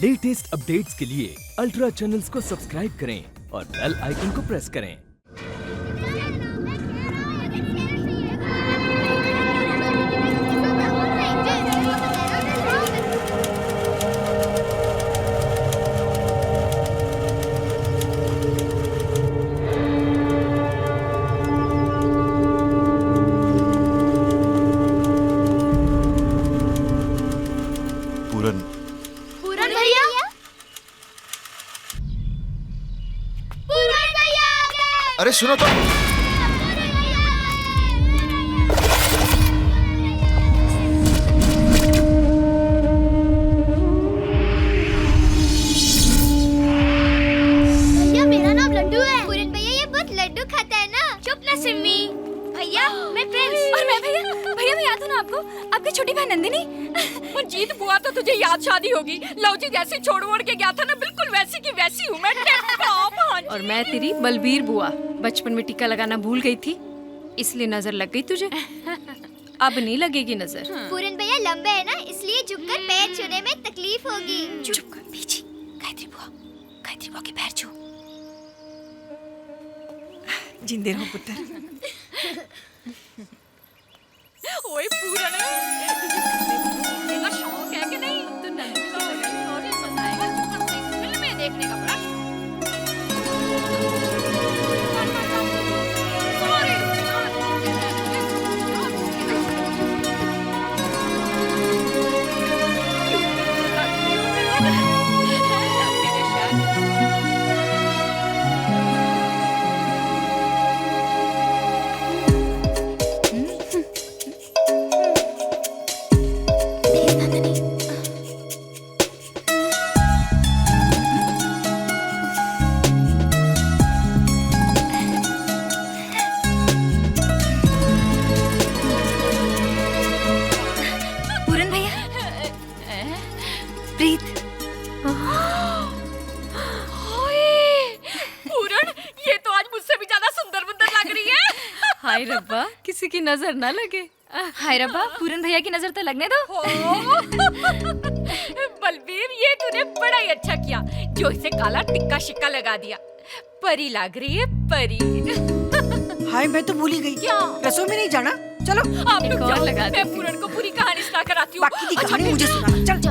Latest updates के लिए ultra channels को सब्सक्राइब करें और बेल आइकन को प्रेस करें। पूरन भैया, पूरन भैया आ गए। अरे सुनो तो। भैया मेरा नाम लड्डू है। पूरन भैया ये बहुत लड्डू खाता है ना। चुप ना सिम्मी। भैया मैं प्रिंस। और मैं भैया मैं याद हूँ ना आपको, आपकी छोटी बहन नंदिनी। जीत बुआ तो तुझे याद शादी होगी। लव जी जैसी छोड़ ओड़ के गया था ना, बिल्कुल वैसी की वैसी हूँ मैं। और मैं तेरी बलबीर बुआ, बचपन में टीका लगाना भूल गई थी, इसलिए नजर लग गई तुझे। अब नहीं लगेगी नजर। पूरन भैया लंबे है ना, इसलिए झुककर पैर छूने में तकलीफ होगी। चुप कर पीछे। गायत्री बुआ के पैर छू। जिंदे रहो पुत्र। ओए पूरन, तुझे का शौक है कि नहीं? तो नंदिनी की सगाई और मजा आएगा। फिल्में देखने का बड़ा हाय रब्बा, किसी की नजर ना लगे। हाय रब्बा, पूरन भैया की नजर तो लगने दो। बलबीर, ये तूने बड़ा ही अच्छा किया जो इसे काला टिक्का शिक्का लगा दिया। परी लग रही है, परी। हाय मैं तो भूल ही गई। क्या? रसोई में नहीं जाना? चलो आप लोग और जाओ, लगा मैं पूरन को पूरी कहानी सुना कर आती हूँ। बाकी की कहानी मुझे सुनाना। चल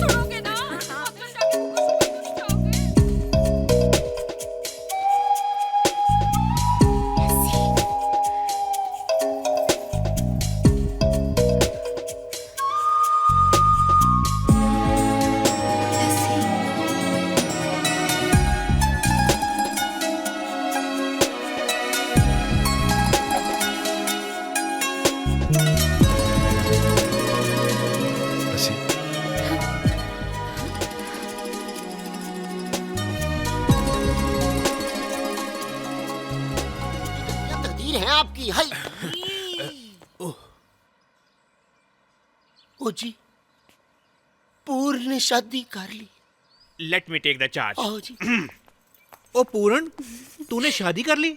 सुनोगे ना? आप लोग जाके मुझको सुनाओगे। तकदीर है आपकी। हाय ओ जी, पूर्ण ने शादी कर ली। Let me take the charge. आओ जी। ओ पूरन, तूने शादी कर ली?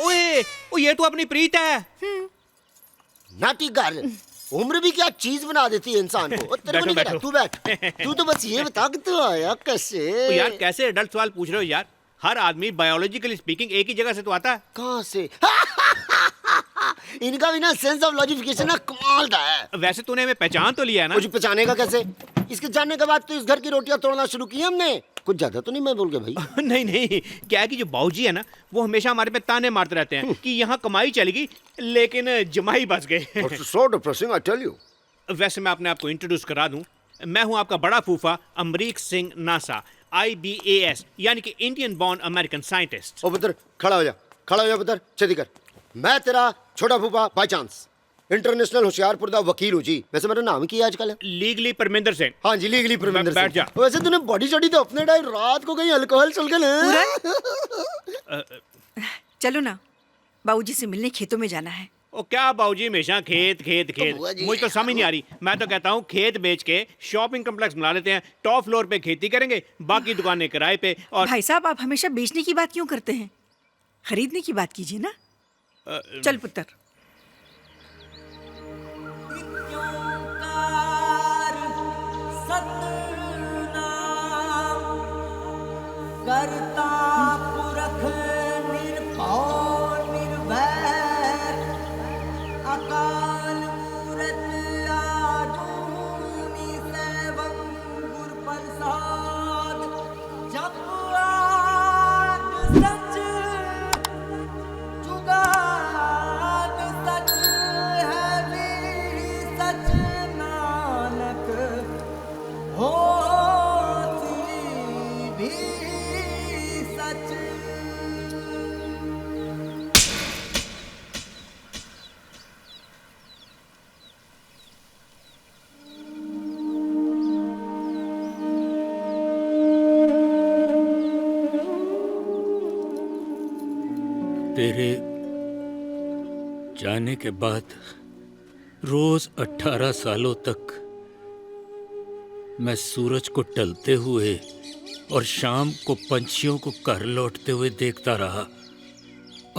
ओए, ओ ये तो अपनी प्रीत है। नाटी गर्ल, उम्र भी क्या चीज बना देती है इंसान को। तेरे को नहीं बैठो, पता, तू बैठ। तू तो बस ये बता कि तू आया कैसे। ओ यार, कैसे एडल्ट सवाल पूछ रहे हो यार? हर आदमी बायोलॉजिकली स्पीकिंग एक ही जगह से तो आता है। कहाँ से? इनका भी ना सेंस ऑफ लॉजिफिकेशन ना कमाल का है। वैसे तूने हमें पहचान तो लिया है ना? मुझे पहचानेगा कैसे? इसके जानने के बाद तो इस घर की रोटियां तोड़ना शुरू की हमने। कुछ ज्यादा तो नहीं मैं बोल गया भाई। नहीं नहीं, क्या है कि जो बाबूजी है ना, वो हमेशा हमारे पे ताने मारते रहते हैं कि यहाँ कमाई चलेगी लेकिन जमाई बच गए। सो डिप्रेसिंग आई टेल यू। वैसे मैं अपने आप को इंट्रोड्यूस करा दूं, मैं हूं आपका बड़ा फूफा अमरीक सिंह नासा, IBAS, यानी कि इंडियन बॉर्न अमेरिकन साइंटिस्ट। ओ पुत्र, खड़ा हो जा पुत्र, छेती कर। मैं तेरा छोटा फूफा बाय चांस इंटरनेशनल होशियारपुर दा वकील हूँ जी। वैसे मेरा नाम की आजकल है? लीगली परमिंदर सिंह। हाँ जी, लीगली परमिंदर बैठ सिंह। जा। वैसे तूने बॉडी शॉडी तो अपने टाइम रात को कहीं अल्कोहल चल के चलो ना, बाबूजी से मिलने खेतों में जाना है। ओ क्या बाबूजी हमेशा खेत खेत खेत, मुझे तो समझ नहीं आ रही। मैं तो कहता हूँ खेत बेच के शॉपिंग कम्प्लेक्स बना लेते हैं, टॉप फ्लोर पे खेती करेंगे, बाकी दुकानें किराए पे। और भाई साहब, आप हमेशा बेचने की बात क्यों करते हैं? खरीदने की बात कीजिए ना। चल पुत्र। तेरे जाने के बाद रोज 18 सालों तक मैं सूरज को ढलते हुए और शाम को पंछियों को घर लौटते हुए देखता रहा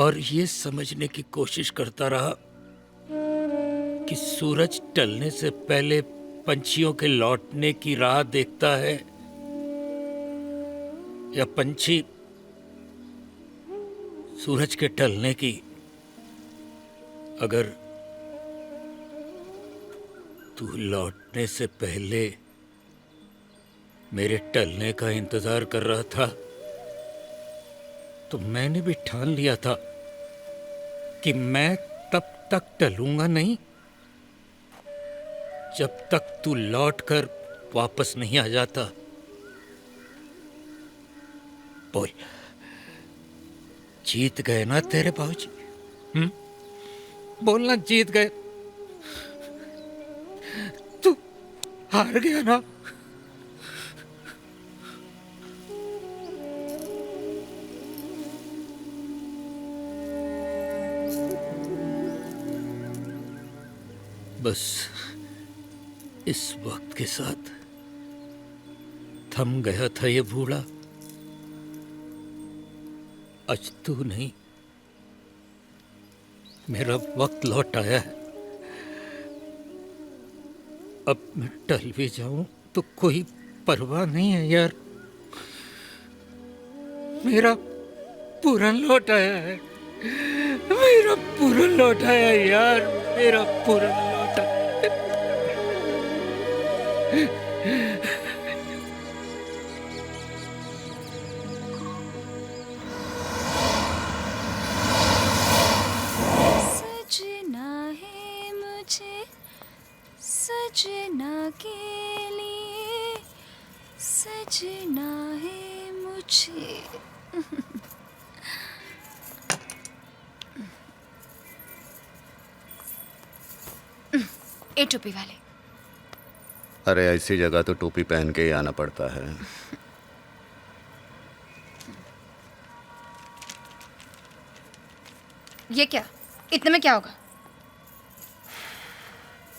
और ये समझने की कोशिश करता रहा कि सूरज ढलने से पहले पंछियों के लौटने की राह देखता है या पंछी सूरज के ढलने की। अगर तू लौटने से पहले मेरे ढलने का इंतजार कर रहा था तो मैंने भी ठान लिया था कि मैं तब तक ढलूंगा नहीं जब तक तू लौटकर वापस नहीं आ जाता। बोल, जीत गए ना तेरे बाबूजी? बोलना, जीत गए? तू हार गया ना? बस इस वक्त के साथ थम गया था ये बूढ़ा। आज तू नहीं, मेरा वक्त लौट आया है। अब मैं टल भी जाऊं तो कोई परवाह नहीं है यार। मेरा पूरन लौट आया है, मेरा पूरन लौट आया यार, मेरा पूरन लौट आया। सजना है मुझे सजना के लिए, सजना है मुझे। ए टोपी वाले, अरे ऐसी जगह तो टोपी पहन के ही आना पड़ता है। ये क्या, इतने में क्या होगा?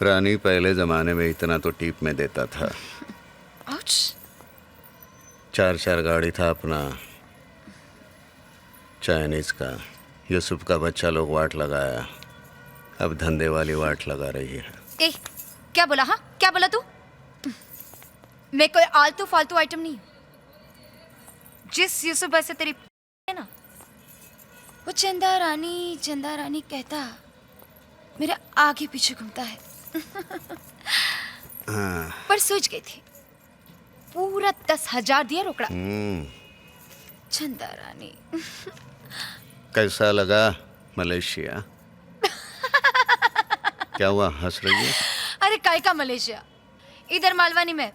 रानी पहले जमाने में इतना तो टीप में देता था। आउच। 4 गाड़ी था अपना चाइनीज का। यूसुफ का बच्चा लोग वाट लगाया, अब धंधे वाली वाट लगा रही है। ए, क्या बोला? हाँ, क्या बोला तू? मैं कोई आलतू फालतू आइटम नहीं हूं। जिस यूसुफ से तेरी है ना, वो चंदा रानी कहता मेरे आगे पीछे घूमता है। पर सोच गई थी, पूरा 10,000 दिया रोकड़ा। चंदा रानी। कैसा लगा मलेशिया? क्या हुआ, हंस रही है? अरे काय का मलेशिया, इधर मालवानी में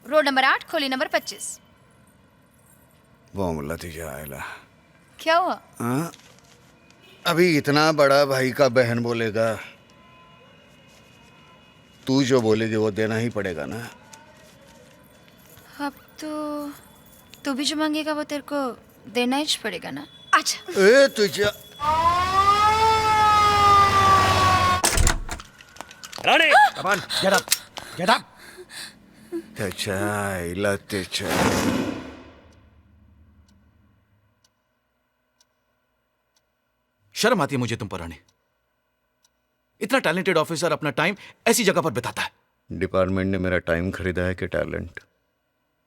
रोड नंबर 8 खोली नंबर 25। वो मुल्ला आयला। क्या हुआ? अभी इतना बड़ा भाई का बहन बोलेगा, तू जो बोलेगी वो देना ही पड़ेगा ना। अब तो तू भी जो मांगेगा वो तेरे को देना ही पड़ेगा ना। अच्छा। ए तुझे रानी, come on, get up, get up. शर्म आती है मुझे तुम पर रानी। इतना टैलेंटेड ऑफिसर अपना टाइम ऐसी जगह पर बिताता है। डिपार्टमेंट ने मेरा टाइम खरीदा है कि टैलेंट?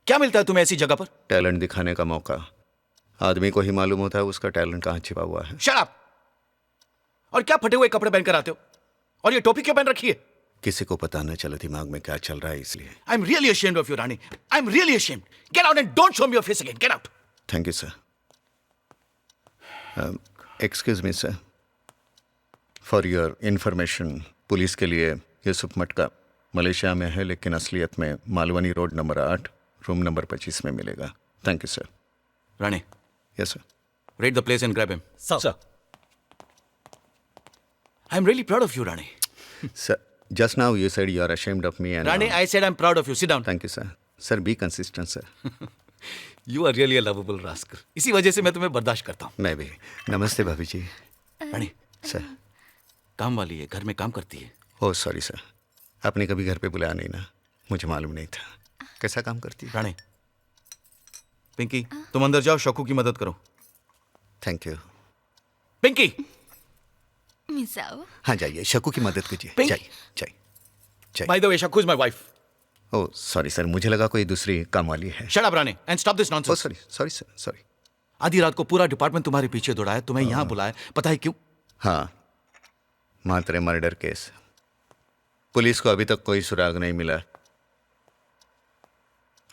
क्या मिलता है तुम्हें ऐसी जगह पर? टैलेंट दिखाने का मौका। आदमी को ही मालूम होता है उसका टैलेंट कहाँ छिपा हुआ है। Shut up! और क्या फटे हुए कपड़े पहनकर आते हो? और ये टोपी क्यों पहन रखी है? किसी को पता न चले दिमाग में क्या चल रहा है, इसलिए। I am really ashamed of you, Rani. I am really ashamed. Get out and don't show me your face again. Get out. Thank you sir. Excuse me sir, for your information, police के लिए यूसुफ मटका Malaysia में है, लेकिन असलियत में Malvani road number 8 room number 25 में मिलेगा। Thank you sir. Rani. Yes sir. Raid the place and grab him. Sir. I am really proud of you, Rani. Sir, just now you said you are ashamed of me and... Rani, I said I'm proud of you. Sit down. Thank you, sir. Sir, be consistent, sir. You are really a lovable rascal. इसी वजह से मैं तुम्हें बर्दाश्त करता हूँ। मैं भी। नमस्ते भाभी जी। रानी सर। काम वाली है, घर में काम करती है। ओह सॉरी सर, आपने कभी घर पे बुलाया नहीं ना, मुझे मालूम नहीं था। कैसा काम करती है? रानी, पिंकी तुम अंदर जाओ, शक्कू की मदद करो। Thank you. पिंकी मिसाओ। हाँ जाइए, शक्कू की मदद कीजिए। पिंक। जाइए जाइए जाइए। By the way, Shakku is my wife. Oh sorry sir, मुझे लगा कोई दूसरी काम वाली है। Shut up Rani and stop this oh nonsense. Sorry sorry sir, sorry. आधी रात को पूरा डिपार्टमेंट तुम्हारे पीछे दौड़ाया, तुम्हें यहाँ बुलाया, पता है क्यों? हाँ, मात्रे मर्डर केस। पुलिस को अभी तक कोई सुराग नहीं मिला।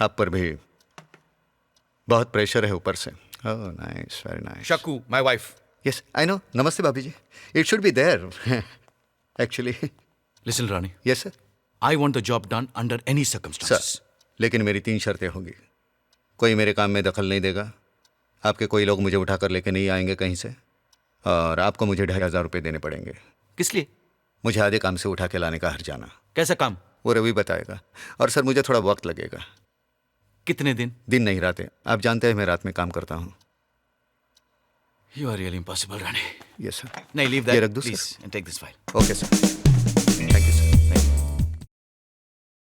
आप पर भी बहुत प्रेशर है ऊपर से। Oh nice, very nice. Shakku my wife. Yes I know. नमस्ते भाभी जी। It should be there actually. Listen Rani, yes sir. I want the job done under any sir, circumstances. लेकिन मेरी 3 शर्तें होंगी। कोई मेरे काम में दखल नहीं देगा, आपके कोई लोग मुझे उठाकर लेके नहीं आएंगे कहीं से, और आपको मुझे 2500 रुपये देने पड़ेंगे। किस लिए? मुझे आधे काम से उठा के लाने का हर्जाना। कैसा काम? वो रवि बताएगा। और सर मुझे थोड़ा वक्त लगेगा। कितने दिन? दिन नहीं रातें। आप जानते हैं मैं रात में काम करता हूँ। You are really impossible Rani. Yes sir. नहीं, लीव ये दैट रख दूं, please sir? And take this file. Okay sir.